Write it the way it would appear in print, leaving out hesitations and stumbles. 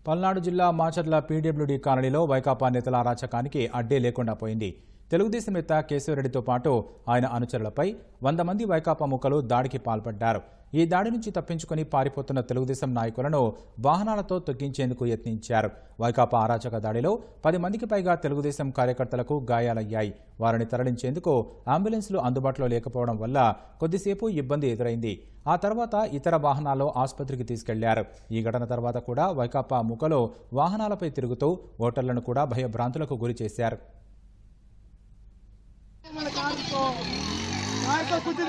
పల్నాడు జిల్లా మాచర్ల పీడబ్ల్యూడీ కాలనీలో వైకాపా నేతల అరాచకానికి అడ్డే లేకుండా పోయింది. తెలుగుదేశం నేత కేశవరెడ్డితో పాటు ఆయన అనుచరులపై 100 మంది వైకాపా ముఖలు దాడికి పాల్పడ్డారు. ఈ దాడి నుంచి తప్పించుకుని పారిపోతున్న తెలుగుదేశం నాయకులను వాహనాలతో తొక్కించేందుకు యత్నించారు. వైకాపా అరాచక దాడిలో 10 మందికి పైగా తెలుగుదేశం కార్యకర్తలకు గాయాలయ్యాయి. వారిని తరలించేందుకు అంబులెన్స్లు అందుబాటులో లేకపోవడం వల్ల కొద్దిసేపు ఇబ్బంది ఎదురైంది. ఆ తర్వాత ఇతర వాహనాల్లో ఆసుపత్రికి తీసుకెళ్లారు. ఈ ఘటన తర్వాత కూడా వైకాపా ముఖలు వాహనాలపై తిరుగుతూ ఓటర్లను కూడా భయభ్రాంతులకు గురి చేశారు. ఆస్పత్రి